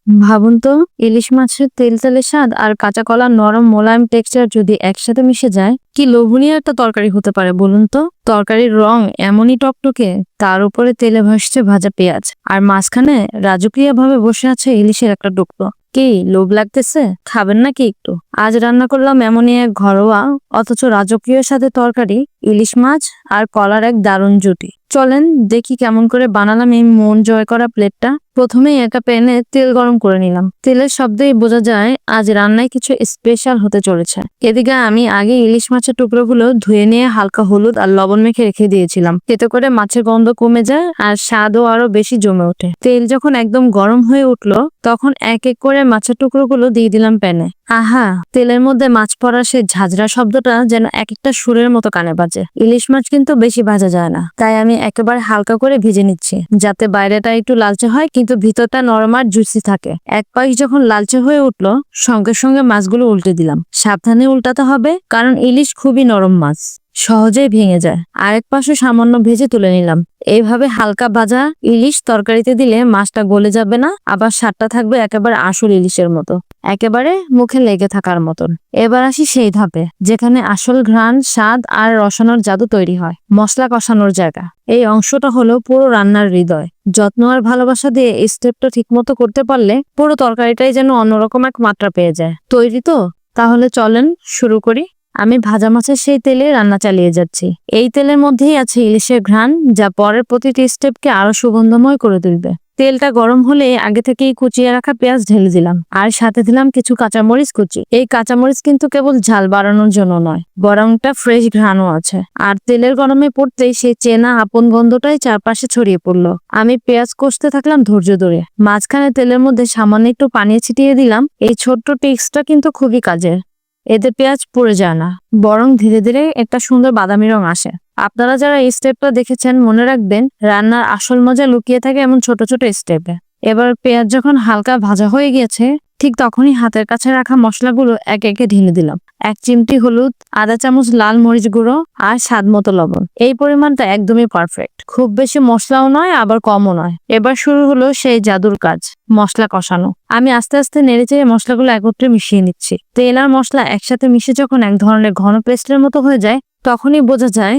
ভাবুন তো, ইলিশ মাছের তেলতেলে স্বাদ আর কাঁচা কলার নরম মোলায়েম টেক্সচার যদি একসাথে মিশে যায়, কি লোভনীয় একটা তরকারি হতে পারে বলুন তো। তরকারির রং এমনই টকটকে, তার উপরে তেলে ভাসছে ভাজা পেঁয়াজ, আর মাঝখানে রাজকীয় ভাবে বসে আছে ইলিশের একটা টুকরো। কি লোভ লাগতেছে? খাবেন নাকি একটু? আজ রান্না করলাম এমনই এক ঘরোয়া অথচ রাজকীয় সাথে তরকারি, ইলিশ মাছ আর কলার এক দারুণ জুটি। চলেন দেখি কেমন করে বানালাম এই মন জয় করা প্লেটটা। প্রথমেই একটা প্যানে তেল গরম করে নিলাম। তেলের শব্দেই বোঝা যায় আজ রান্নায় কিছু স্পেশাল হতে চলেছে। এদিকে আমি আগে ইলিশ মাছের টুকরোগুলো ধুয়ে নিয়ে হালকা হলুদ আর লবণ মেখে রেখে দিয়েছিলাম। এতে করে মাছের গন্ধ কমে যায় আর স্বাদও আরো বেশি জমে ওঠে। তেল যখন একদম গরম হয়ে উঠলো, তখন এক এক করে মাছের টুকরোগুলো দিয়ে দিলাম প্যানে। আহা, তেলের মধ্যে মাছ পড়ার সেই ঝাঁঝরা শব্দটা যেন এক একটা সুরের মতো কানে বাজে। ইলিশ মাছ কিন্তু বেশি ভাজা যায় না, তাই আমি একেবারে হালকা করে ভেজে নিচ্ছি, যাতে বাইরেটা একটু লালচে হয় কিন্তু ভিতরটা নরম আর জুসি থাকে। এক পাশ যখন লালচে হয়ে উঠলো, সঙ্গে সঙ্গে মাছগুলো উল্টে দিলাম। সাবধানে উল্টাতে হবে, কারণ ইলিশ খুবই নরম মাছ, সহজেই ভেঙে যায়। আরেক পাশে সামান্য ভেজে তুলে নিলাম। এইভাবে হালকা ভাজা ইলিশ তরকারিতে দিলে মাছটা গলে যাবে না, আবার স্বাদটা থাকবে একেবারে আসল ইলিশের মতো, একেবারে মুখে লেগে থাকার মতন। এবার আসি সেই ধাপে যেখানে আসল ঘ্রাণ, স্বাদ আর রসানোর জাদু তৈরি হয়, মশলা কষানোর জায়গা। এই অংশটা হলো পুরো রান্নার হৃদয়। যত্ন আর ভালোবাসা দিয়ে এই স্টেপটা ঠিক মতো করতে পারলে পুরো তরকারিটাই যেন অন্যরকম এক মাত্রা পেয়ে যায়। তৈরি তো? তাহলে চলেন শুরু করি। আমি ভাজা মাছের সেই তেলে রান্না চালিয়ে যাচ্ছি। এই তেলের মধ্যেই আছে ইলিশের ঘ্রাণ, যা পরের প্রতিটি স্টেপকে আরো সুগন্ধময় করে তুলবে। তেলটা গরম হলে আগে থেকেই কুচিয়ে রাখা পেঁয়াজ ঢেলে দিলাম, আর সাথে দিলাম কিছু কাঁচামরিচ কুচি। এই কাঁচামরিচ কিন্তু কেবল ঝাল বাড়ানোর জন্য নয়, বরং একটা ফ্রেশ ঘ্রাণও আছে। আর তেলের গরমে পড়তেই সেই চেনা আপন গন্ধটাই চারপাশে ছড়িয়ে পড়লো। আমি পেঁয়াজ কষতে থাকলাম ধৈর্য ধরে। মাঝখানে তেলের মধ্যে সামান্য একটু পানি ছিটিয়ে দিলাম। এই ছোট্ট টিক্সটা কিন্তু খুবই কাজের। এতে পেঁয়াজ পুড়ে যায় না, বরং ধীরে ধীরে একটা সুন্দর বাদামি রং আসে। আপনারা যারা এই স্টেপটা দেখেছেন মনে রাখবেন, রান্নার আসল মজা লুকিয়ে থাকে এমন ছোট ছোট স্টেপে। এবার পেঁয়াজ যখন হালকা ভাজা হয়ে গেছে, ঠিক তখনই হাতের কাছে রাখা মশলাগুলো একে একে ঢেলে দিলাম। 1 চিমটি হলুদ, আধা চামচ লাল মরিচ গুঁড়ো আর স্বাদ মতো লবণ। এই পরিমাণটা একদমই পারফেক্ট, খুব বেশি মশলাও নয় আবার কমও নয়। এবার শুরু হলো সেই জাদুর কাজ, মশলা কষানো। আমি আস্তে আস্তে নেড়েচেড়ে মশলাগুলো একত্রে মিশিয়ে নিচ্ছি। তেল আর মশলা একসাথে মিশে যখন এক ধরনের ঘন পেস্টের মতো হয়ে যায়, তখনই বোঝা যায়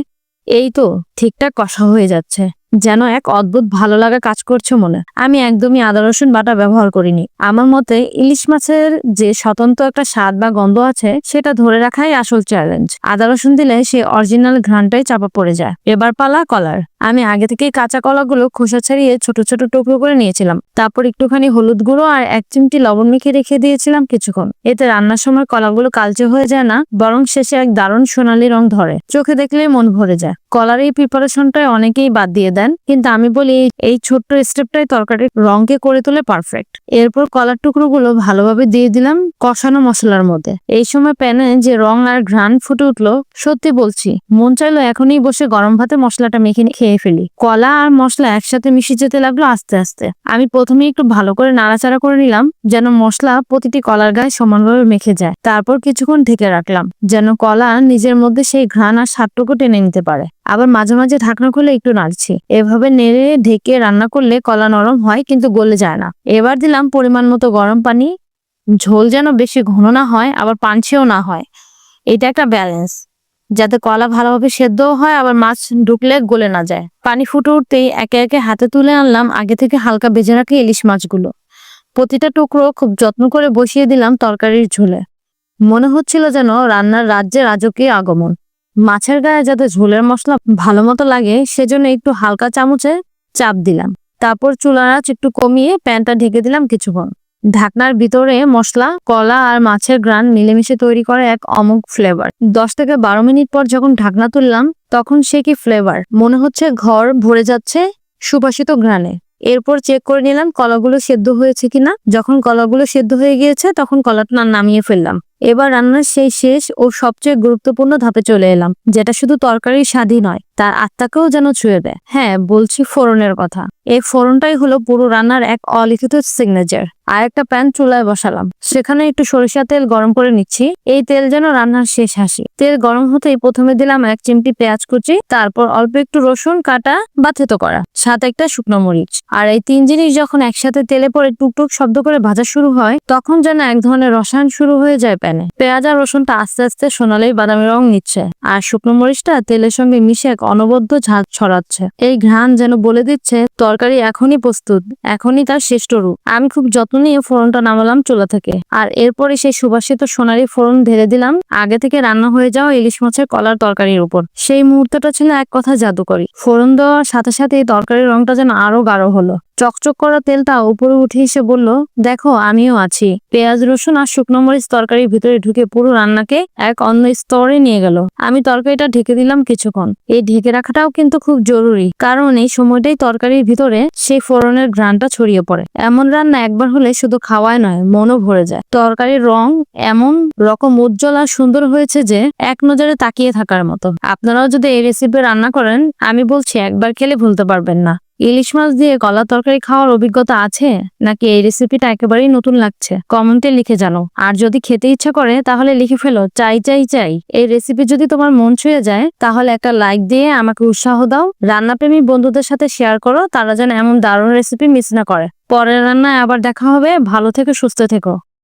এই তো ঠিকঠাক কষা হয়ে যাচ্ছে, যেন এক অদ্ভুত ভালো লাগা কাজ করছে মনে। আমি একদমই আদা রসুন বাটা ব্যবহার করিনি। আমার মতে ইলিশ মাছের যে স্বতন্ত্র একটা স্বাদ বা গন্ধ আছে, সেটা ধরে রাখাই আসল চ্যালেঞ্জ। আদা রসুন দিলে সেই অরিজিনাল ঘ্রাণটাই চাপা পড়ে যায়। এবার পালা কলার। আমি আগে থেকেই কাঁচা কলাগুলো খোসা ছাড়িয়ে ছোট ছোট টুকরো করে নিয়েছিলাম। তারপর একটুখানি হলুদ গুঁড়ো আর 1 চিমটি লবণ মেখে রেখে দিয়েছিলাম কিছুক্ষণ। এতে রান্নার সময় কলাগুলো কালচে হয়ে যায় না, বরং শেষে এক দারুণ সোনালী রং ধরে, চোখে দেখলেই মন ভরে যায়। কলার এই প্রিপারেশনটাই অনেকেই বাদ দিয়ে দেন, কিন্তু আমি বলি এই ছোট্ট স্টেপটাই তরকারির রংকে করে তোলে পারফেক্ট। এরপর কলার টুকরোগুলো ভালোভাবে দিয়ে দিলাম কষানো মশলার মধ্যে। এই সময় প্যানে যে রং আর ঘ্রাণ ফুটে উঠলো, সত্যি বলছি মন চাইলো এখনই বসে গরম ভাতে মশলাটা মেখে খেয়ে ফেলি। কলা আর মশলা একসাথে মিশে যেতে লাগলো আস্তে আস্তে। আমি প্রথমে একটু ভালো করে নাড়াচাড়া করে নিলাম, যেন মশলা প্রতিটি কলার গায়ে সমানভাবে মেখে যায়। তারপর কিছুক্ষণ ঢেকে রাখলাম, যেন কলা নিজের মধ্যে সেই ঘ্রাণ আর স্বাদটুকু টেনে নিতে পারে। আবার মাঝে মাঝে ঢাকনা খুলে একটু নাড়ছি। এভাবে নেড়ে ঢেকে রান্না করলে কলা নরম হয় কিন্তু গলে যায় না। এবার দিলাম পরিমাণ মতো গরম পানি। ঝোল যেন বেশি ঘন না হয়, আবার পানছেও না হয়। এটা একটা ব্যালেন্স, যাতে কলা ভালোভাবে সেদ্ধও হয় আবার মাছ ঢুকলে গলে না যায়। পানি ফুটে উঠতেই একে একে হাতে তুলে আনলাম আগে থেকে হালকা ভেজে রাখা ইলিশ মাছগুলো। প্রতিটা টুকরো খুব যত্ন করে বসিয়ে দিলাম তরকারির ঝোলে। মনে হচ্ছিল যেন রান্নার রাজ্যে রাজকীয় আগমন। মাছের গায়ে যাতে ঝোলের মশলা ভালো মতো লাগে, সেজন্য একটু হালকা চামচে চাপ দিলাম। তারপর চুলার আঁচ একটু কমিয়ে প্যানটা ঢেকে দিলাম কিছুক্ষণ। ঢাকনার ভিতরে মশলা, কলা আর মাছের ঘ্রাণ মিলেমিশে তৈরি করে এক অমোঘ ফ্লেভার। 10 থেকে 12 মিনিট পর যখন ঢাকনা তুললাম, তখন সে কি ফ্লেভার! মনে হচ্ছে ঘর ভরে যাচ্ছে সুবাসিত ঘ্রাণে। এরপর চেক করে নিলাম কলাগুলো সেদ্ধ হয়েছে কিনা। যখন কলাগুলো সেদ্ধ হয়ে গিয়েছে, তখন কলাটা নামিয়ে ফেললাম। এবার রান্নার সেই শেষ ও সবচেয়ে গুরুত্বপূর্ণ ধাপে চলে এলাম, যেটা শুধু তরকারির স্বাদই নয়, তার আত্মাকেও যেন ছুঁয়ে দেয়। হ্যাঁ, বলছি ফোড়নের কথা। এই ফোড়নটাই হলো পুরো রান্নার এক অলিখিত সিগনেচার। আর একটা প্যান চুলায় বসালাম, সেখানে একটু সরিষা তেল গরম করে নিচ্ছি। এই তেল যেন রান্নার শেষ হাসি। তেল গরম হতেই প্রথমে দিলাম 1 চিমটি পেঁয়াজ কুচি, তারপর অল্প একটু রসুন কাটা বা থেতো করা, সাথে একটা শুকনো মরিচ। আর এই 3 জিনিস যখন একসাথে তেলে পড়ে টুকটুক শব্দ করে ভাজা শুরু হয়, তখন যেন এক ধরনের রসায়ন শুরু হয়ে যায় প্যানে। পেঁয়াজ আর রসুনটা আস্তে আস্তে সোনালি বাদামি রং নিচ্ছে, আর শুকনো মরিচটা তেলের সঙ্গে মিশে এক অনবদ্য ঝাঁজ ছড়াচ্ছে। এই ঘ্রাণ যেন বলে দিচ্ছে তরকারি এখনই প্রস্তুত, এখনই তার শ্রেষ্ঠ রূপ। আমি খুব যত্ন নিয়ে ফোড়নটা নামালাম চুলা থেকে, আর এরপরে সেই সুবাসিত সোনালী ফোড়ন ঢেলে দিলাম আগে থেকে রান্না হয়ে যাওয়া ইলিশ মাছের কলার তরকারির উপর। সেই মুহূর্তটা ছিল এক কথা জাদুকরী। ফোড়ন দেওয়ার সাথে সাথে তরকারির রংটা যেন আরো গাঢ় হলো। চকচক করা তেলটা উপরে উঠে এসে বলল, দেখো আমিও আছি। পেঁয়াজ রসুন আর শুকনো মরিচ তরকারির ভিতরে ঢুকে পুরো রান্নাকে এক অন্য স্তরে নিয়ে গেল। আমি তরকারিটা ঢেকে দিলাম কিছুক্ষণ। এই ঢেকে রাখাটাও কিন্তু খুব জরুরি, কারণ এই সময়টাই তরকারির ভিতরে সেই ফোড়নের ঘ্রাণটা ছড়িয়ে পড়ে। এমন রান্না একবার হলে শুধু খাওয়ায় নয়, মনও ভরে যায়। তরকারির রং এমন রকম উজ্জ্বল আর সুন্দর হয়েছে যে এক নজরে তাকিয়ে থাকার মতো। আপনারাও যদি এই রেসিপি রান্না করেন, আমি বলছি একবার খেলে ভুলতে পারবেন না। ইলিশ মাছ দিয়ে কলা তরকারি খাওয়ার অভিজ্ঞতা আছে নাকি এই রেসিপিটা একেবারেই নতুন লাগছে? কমেন্টে লিখে জানাও। আর যদি খেতে ইচ্ছা করে তাহলে লিখে ফেলো চাই চাই চাই। এই রেসিপি যদি তোমার মন ছুঁয়ে যায় তাহলে একটা লাইক দিয়ে আমাকে উৎসাহ দাও। রান্নাপ্রেমী বন্ধুদের সাথে শেয়ার করো, তারা যেন এমন দারুণ রেসিপি মিস না করে। পরের রান্নায় আবার দেখা হবে। ভালো থেকো, সুস্থ থেকো।